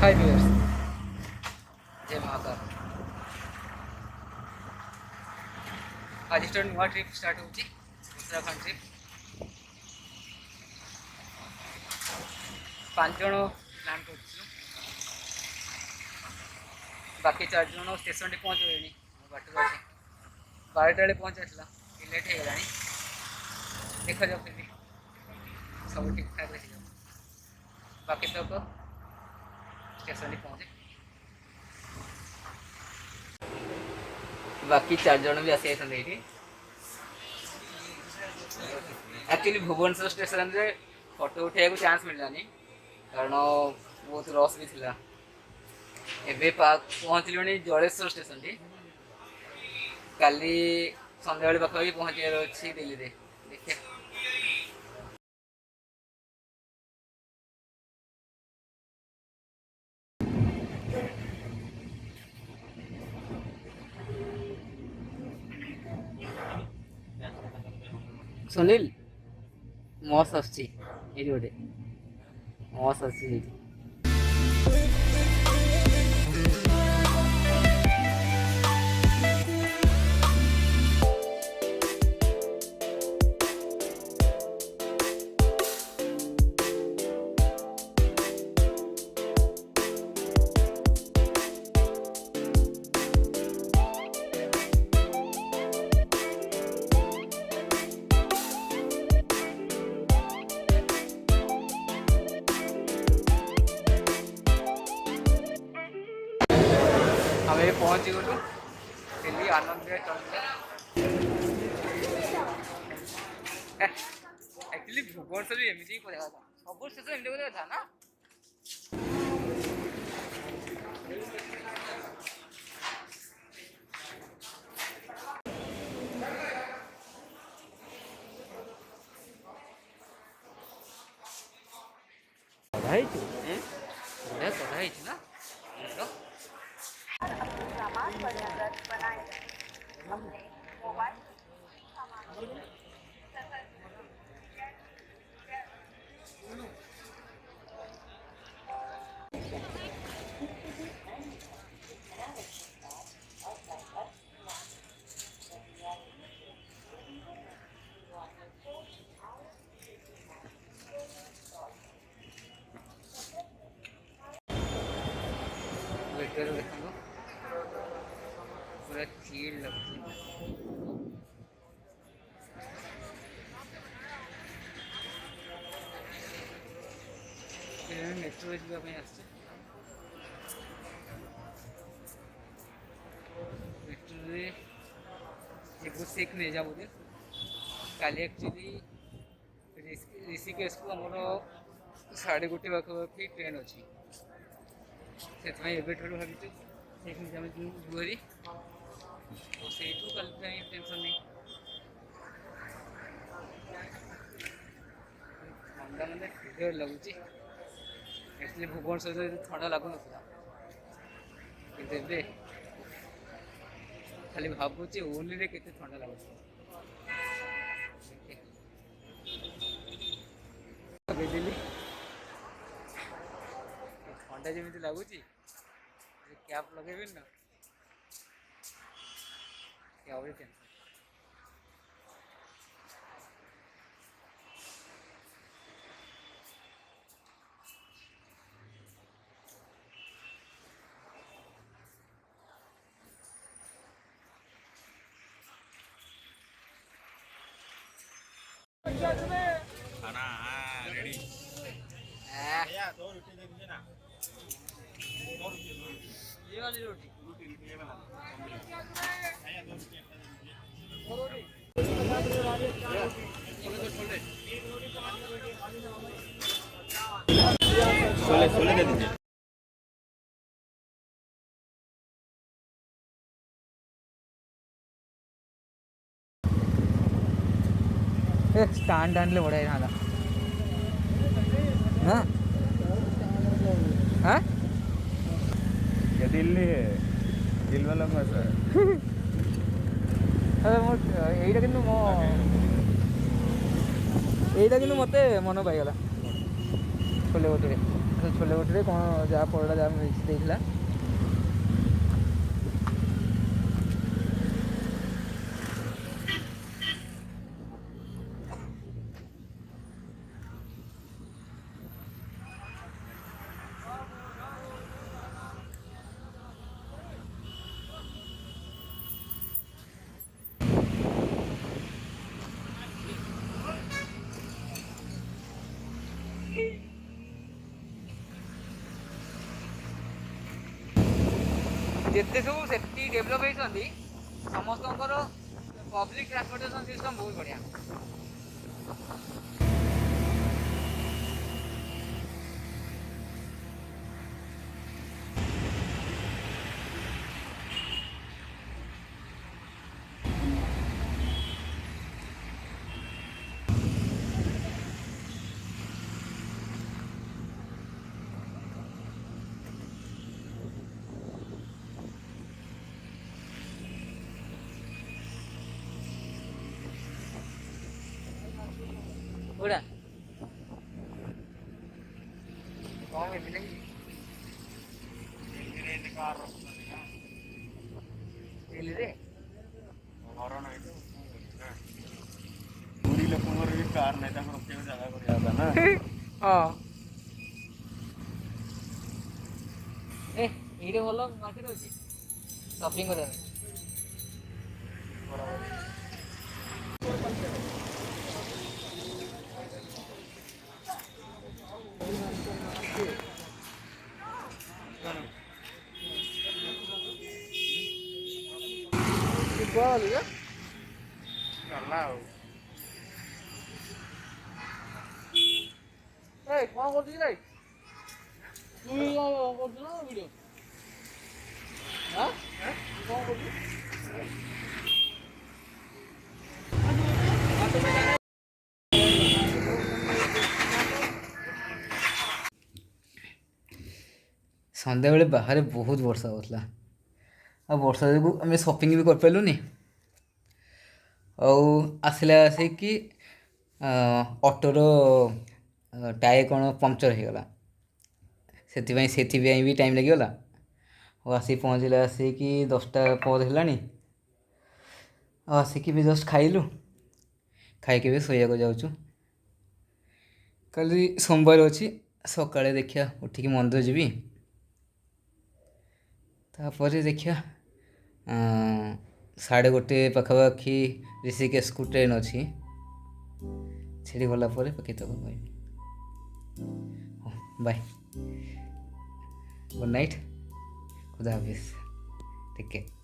5 years. जय महाकाल। आज नुआ ट्रिप स्टार्ट हो उत्तराखंड ट्रिप 5 जन प्लान कर बाकी 4 जन स्टेशन पहुँच गए बाट अच्छे 12टा बेले पहुँचा लेट हो गला देखा जाओ फिर सब ठीक ठाक रही बाकी तक स्टेशन पहुँचे बाकी 4 जन भी आसी ये एक्चुअली भुवनेश्वर स्टेशन रे फोटो उठे को चांस मिललानी कारण बहुत रस भी थिला एबे पहुँचलुणी जलेश्वर स्टेशन टी काली संध्या बेले पाखा पहुँचार अच्छी दिल्ली रे देखिए सुनील मस आसची गोटे मस आसी हमें पहुँची गलु दिल्ली आनंद एक्चुअली भुवनेश्वर भी एमती पड़ा था सब स्टेशन एमती था ना ना पूरा चीड़ लगती मेट्रो जावाई मेट्रो सिक नहीं जा बोधे काली एक्चुअली ऋषिकेश को आमर 1:30 पाखापाखि ट्रेन अच्छी से भावी जुआरी से कल टेंशन नहीं ठंडा मैंने फिर लगुच एक्चुअली भुवनेश्वर ठंडा लगुन कि खाली भावुचे ओली रे केते ठंडा लगुच दिल्ली ठंडा जमी लगुच कैप लगे ना क्या टेंशन खाना रेडी भैया 2 रोटी दे दीजिए ना 2 रोटी ये वाली रोटी ये वाला भैया 2 रोटी छोले छोले दे दीजिए स्टैंड आने बड़ा है हाँ हाँ ये दिल्ली है दिल वाला मजा अरे मो एटा किंतु मो एटा किंतु मते मन पाइगला छोले भटूरे ଛୋଲେ ଭଟୁରେ କ'ଣ ଯାହା ପରଟା ଯାହା ମିକ୍ସ ଦେଇଥିଲା। ଯେତେ ସବୁ ସେଠି ଡେଭଲପ୍ ହେଇଛନ୍ତି ସମସ୍ତଙ୍କର ପବ୍ଲିକ୍ ଟ୍ରାନ୍ସପୋର୍ଟେସନ୍ ସିଷ୍ଟମ୍ ବହୁତ ବଢ଼ିଆ। କୋଉଟା କ'ଣ ଏମିତି ଦିଲ୍ଲୀରେ ପୁରୀ ଲୋକଙ୍କର ବି କାର୍ ନାହିଁ, ତାଙ୍କର ରଖିବାକୁ ଜାଗା କରିବା କଥା ନା। ହଁ ଏଇଠି ଭଲ ମାର୍କେଟ ଅଛି ସପିଂ କରିବା ପାଇଁ। କୁଆଡ଼େ ଗଲା ଆଉ କ'ଣ କରୁଛୁ କି ଭାଇ? ତୁ କ'ଣ କରୁଛୁ ନା ଭିଡ଼ିଓ? କ'ଣ କରୁଛୁ? ସନ୍ଧ୍ୟାବେଳେ ବାହାରେ ବହୁତ ବର୍ଷା ହେଉଥିଲା, ଆଉ ବର୍ଷା ଯୋଗୁଁ ଆମେ ସପିଂ ବି କରିପାରିଲୁନି। ଆଉ ଆସିଲା ଆସିକି ଅଟୋର ଟାୟାର କ'ଣ ପଙ୍କଚର୍ ହେଇଗଲା, ସେଥିପାଇଁ ବି ଟାଇମ୍ ଲାଗିଗଲା। ଆଉ ଆସିକି ପହଞ୍ଚିଲା ଆସିକି 10ଟା ପରେ ହେଲାଣି। ଆଉ ଆସିକି ବି ଜଷ୍ଟ ଖାଇଲୁ, ଖାଇକି ବି ଶୋଇବାକୁ ଯାଉଛୁ। କାଲି ସୋମବାର ଅଛି, ସକାଳେ ଦେଖିବା ଉଠିକି ମନ୍ଦିର ଯିବି, ତାପରେ ଦେଖିବା 1:30 ପାଖାପାଖି ଋଷିକେଶକୁ ଟ୍ରେନ୍ ଅଛି, ସେଠି ଗଲା ପରେ ବାକି ତକ କହିବି। ହଉ ବାଏ, ଗୁଡ୍ ନାଇଟ୍, ଖୁଦା ହାଫିଜ୍, ଟେକ୍ କେୟାର।